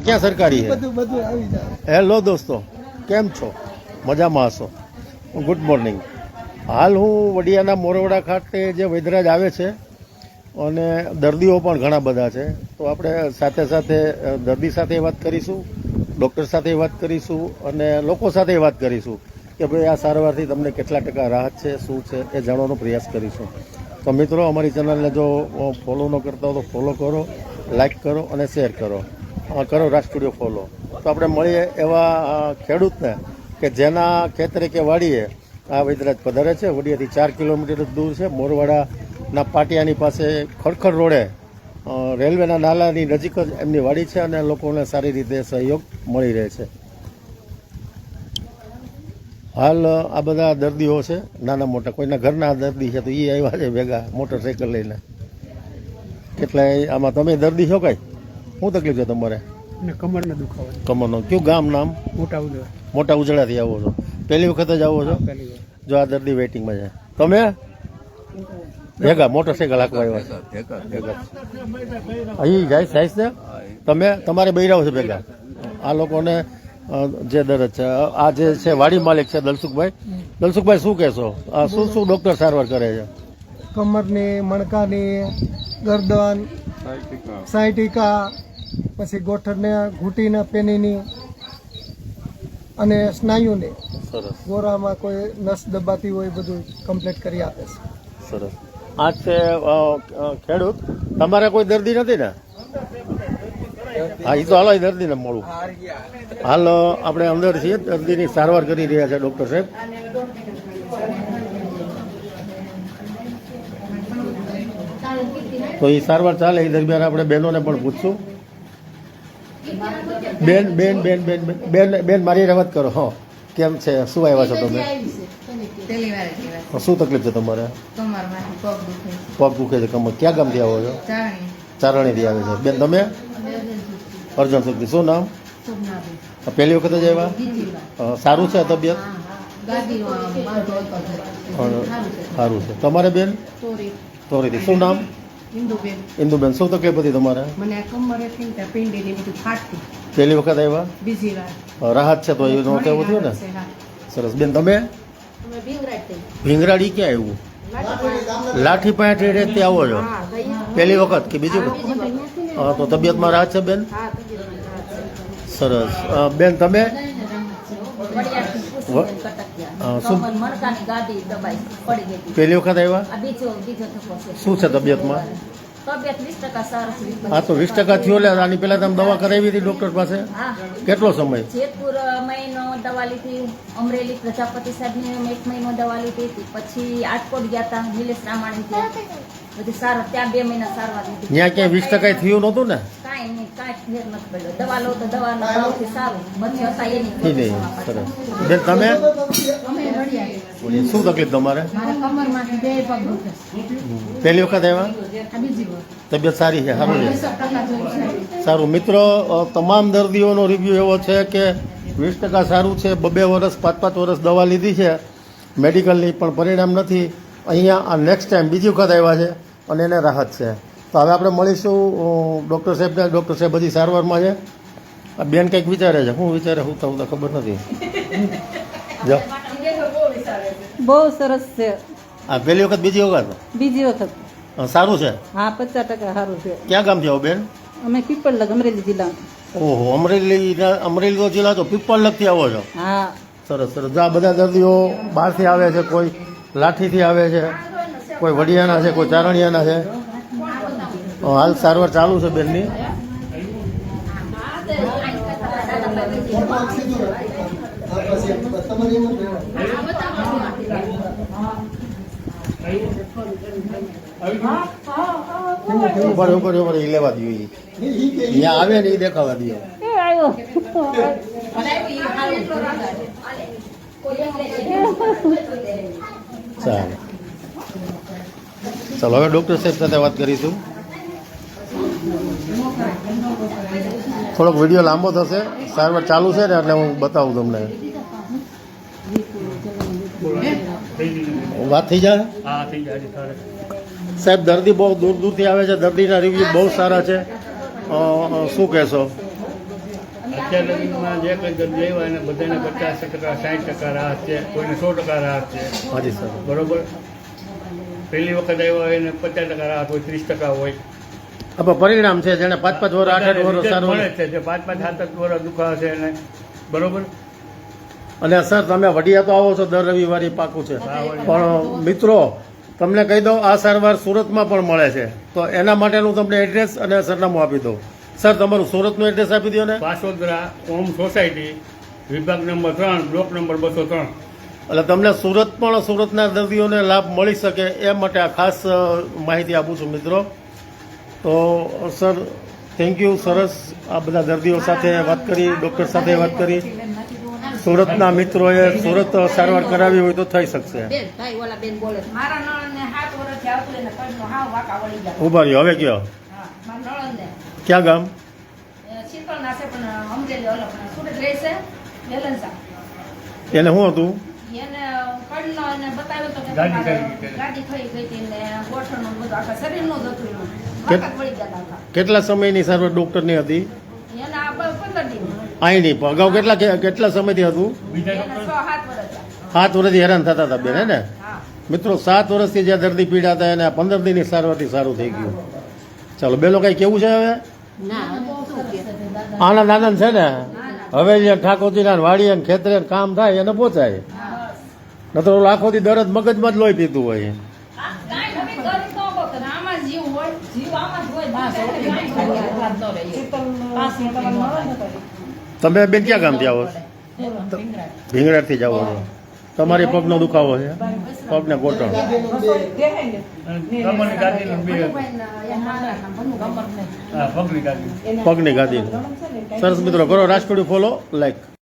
ક્યાં સરકારી છે? બધું બધું આવી જાય. હેલો દોસ્તો, કેમ છો? મજામાં હશો? Good morning. હાલ હું વડિયાના મોરવાડા ખાતે જે વૈદરાજ આવે છે અને દર્દીઓ પણ ઘણા બધા છે, તો આપણે સાથે સાથે દર્દી સાથે વાત કરીશું, ડૉક્ટર સાથે વાત કરીશું અને લોકો સાથે વાત કરીશું કે ભાઈ આ સારવારથી તમને કેટલા ટકા રાહત છે, શું છે એ જાણવાનો પ્રયાસ કરીશું. તો મિત્રો, અમારી ચેનલને જો ફોલો ન કરતા હો તો ફોલો કરો, લાઈક કરો અને શેર કરો. કરો રાજ સ્ટુડિયો ફોલો. તો આપણે મળીએ એવા ખેડૂતને કે જેના ખેતરે કે વાડીએ આ વૈદરાજ પધારે છે. વડિયાથી 4 કિલોમીટર દૂર છે. મોરવાડાના પાટિયાની પાસે ખડખડ રોડે રેલવેના નાલાની નજીક જ એમની વાડી છે અને લોકોને સારી રીતે સહયોગ મળી રહે છે. હાલ આ બધા દર્દીઓ છે, નાના મોટા, કોઈના ઘરના દર્દી છે તો એ આવ્યા છે ભેગા મોટરસાઇકલ લઈને. કેટલાય આમાં તમે દર્દી છો કાંઈ? શું તકલીફ છે તમારે? કમરનો દુખાવો. કમરનો. કયું ગામ નામ? મોટા ઉજળાથી આવો છો? પહેલી વખત જ આવો છો? જો આ દર્દી વેઇટિંગમાં છે. તમે ભેગા મોટરસાઇકલ હાંકવા આવ્યા છે? અહીં જાય ને તમે, તમારે બૈરાઓ છે ભેગા? આ લોકોને જે દર્દ છે, આ જે છે વાડી માલિક છે દલસુખભાઈ. દલસુખભાઈ, શું કહેશો? શું શું ડૉક્ટર સારવાર કરે છે? કમરની, મણકાની, ગરદન, સાયટિકા, પછી ગોઠણને, ઘૂંટીના પેનીની અને સ્નાયુની. સરસ. ગોરામાં કોઈ નસ દબાતી હોય બધું કમ્પ્લીટ કરી આપે છે. સરસ. આ છે ખેડૂત. તમારે કોઈ દર્દી નથી ને? હા, એ તો હાલો દર્દીને મળું. હાલ આપણે અંદર છીએ, દર્દીની સારવાર કરી રહ્યા છે ડૉક્ટર સાહેબ. તો એ સારવાર ચાલે એ દરમિયાન આપણે બહેનોને પણ પૂછશું. બેન બેન બેન બેન બેન બેન મારી રમત કરો. હો, કેમ છે? શું આવ્યા છો તમે? શું તકલીફ છે તમારે? પગ દુખે છે, કમર. ક્યાં ગામથી આવો છો? ચારણીથી આવે છે. બેન તમે? અર્જણ શક્તિ. શું નામ? પહેલી વખત જ આવ્યા? સારું છે તબિયત? સારું છે. તમારે બેન? તોરીથી. શું નામ? ઇન્દુબેન. શું તકલીફ હતી તમારે? પહેલી વખત આવ્યા? રાહત છે તો એ નહોતું એવું થયું ને? સરસ. બેન તમે? ભીંગરાડી. ક્યાં આવ્યું? લાઠી પાસે રેતથી આવો છો? પહેલી વખત કે બીજી વખત? તો તબિયતમાં રાહત છે બેન? સરસ. બેન તમે? શું પહેલી વખત આવ્યા? શું છે તબિયતમાં? હા, તો 20% થયો. લે, આની પહેલા તમે દવા કરાવી હતી ડોક્ટર પાસે? કેટલો સમય? જેતપુર મહિનો દવા લીધી, અમરેલી પ્રજાપતિ સાહેબને 1 મહિનો દવા લીધી હતી, પછી આટકોટ ગયા હતા નિલેશ રામાણી ત્યાં, બધી સારવાર ત્યાં 2 મહિના સારવાર લીધી. ત્યાં ક્યાંય 20% થયું નહોતું ને? કાંઈ નહીં, કાંઈ ફેર નથી પડ્યો. દવા લો તો દવાના ભાવથી સારું, મધ્ય હતા એની. સરસ. બેન તમે? શું તકલીફ તમારે? કમરમાંથી 2 પગ દુખે. પહેલી વખત આવ્યા? તબિયત સારી છે? સારું છે? સારું. મિત્રો, તમામ દર્દીઓનો રિવ્યૂ એવો છે કે 20% સારું છે. 2 વર્ષ 5 વર્ષ દવા લીધી છે મેડિકલની, પણ પરિણામ નથી. અહીંયા આ નેક્સ્ટ ટાઈમ બીજી વખત આવ્યા છે અને એને રાહત છે. તો હવે આપણે મળીશું ડૉક્ટર સાહેબને. ડૉક્ટર સાહેબ બધી સારવારમાં છે. આ બેન કંઈક વિચારે છે. શું વિચારે? હું તો ખબર નથી. જો, બહુ સરસ છે. આ પહેલી વખત? બીજી વખત? બીજી વખત. સારું છે? હા, 50% સારું છે. ક્યાં ગામથી આવો બેન? અમે પીપળલગ, અમરેલી જિલ્લા. ઓહો, અમરેલી તો જિલ્લા તો પીપળલગથી આવો છો? હા. સરસ સરસ. આ બધા દર્દીઓ બહારથી આવે છે. કોઈ લાઠીથી આવે છે, કોઈ વડિયાના છે, કોઈ ચારણિયાના છે. હાલ સારવાર ચાલુ છે બેનની. ઉપર એ લેવા દો. અહીંયા આવે ને એ દેખાવા દો. ચાલો ચાલો, હવે ડૉક્ટર સાહેબ સાથે વાત કરીશું. થોડોક વિડીયો લાંબો થશે, સારવાર ચાલુ છે ને એટલે હું બતાવું તમને. વાત થઈ જાય? સાહેબ, દર્દી બહુ દૂર દૂરથી આવે છે. દર્દીના રિવ્યૂ બહુ સારા છે. શું કહેશો? અત્યાર લગીમાં જે કંઈ દર્દી આવ્યા એને બધાને 50% 60% રાહત છે, કોઈને 100% રાહત છે. હાજી સર. બરોબર. પહેલી વખત આવ્યા હોય એને 50% રાહત હોય, 30% હોય. આપણે પરિણામ છે જેને 5-5 વર્ષ 8-8 વર્ષ સારું મળે છે જે 5-5 વર્ષ દુખાવા છે એને. બરોબર. અને સર તમે વડિયા તો આવો છો દર રવિવારે પાકું છે, પણ મિત્રો તમને કહી દઉં આ સારવાર સુરતમાં પણ મળે છે, તો એના માટેનું તમને એડ્રેસ અને સરનામું આપી દઉં. સર તમારું સુરતનું એડ્રેસ આપી દો ને. પાસોદરા ઓમ સોસાયટી, વિભાગ નંબર 3, બ્લોક નંબર 203. એટલે તમને સુરત પણ સુરતના દર્દીઓને લાભ મળી શકે એ માટે આ ખાસ માહિતી આપું છું મિત્રો. તો સર થેન્ક યુ. સરસ આ બધા દર્દીઓ સાથે વાત કરી, ડૉક્ટર સાથે વાત કરી. સુરતના મિત્રોએ સુરત સારવાર કરાવી હોય તો થઈ શકશે. મારા નણંદને 7 વર્ષથી આવતું એને કડનો હાવ વાંકા વળી ગયા. ઉભા રહ્યો હવે કયો હા, મારા નણંદને ક્યાં ગામ? શીતળના છે પણ અમરેલી અલગ પણ સુરત રહે છે બેલન્સા. એને શું હતું? એને કડનો એને બતાવ્યું તો કે ગાદી તમારે થઈ ગઈ. ગાદી થઈ ગઈ હતી ને ગોઠણનું બધું આખા શરીરનું જ હતું એનું. કે- વાંકા જ વળી ગયા હતા આખા. કેટલા સમયની સારવાર ડૉક્ટરની હતી? એને આ 15 દિન અહીંની પણ અગાઉ કેટલા સમયથી હતું? બીજા એને ડૉક્ટર 6-7 વર્ષ થયા. 7 વર્ષથી હેરાન થતા હતા બેન, હે ને? હા. મિત્રો 7 વર્ષથી જે દર્દી પીડા હતા એને 15 દિનની સારવારથી સારું થઈ ગયું. ચાલો બેલો કઈ કેવું છે હવે? આનંદ આનંદ છે ને? હવે જે ઠાકોરજીના વાડીએ ને ખેતરે ને કામ થાય એને પહોંચાય. નતો ઓલો આખો દી દરદ મગજમાં જ લોહી પીતું હોય. આ કાંઈ નવી કરી તો વખત આમાં જીવ હોય, જીવ આમાં જ હોય. તમે બેન ક્યાં ગામથી આવો છો? ભીંગડાથી જ આવો છો. તમારી પગનો દુખાવો છે? પગને ગોઠણ. કમરની ગાદીનું બે હતું. હા, પગની ગાદી. પગની ગાદી. સરસ મિત્રો કરો રાજકોડી ફોલો લાઈક.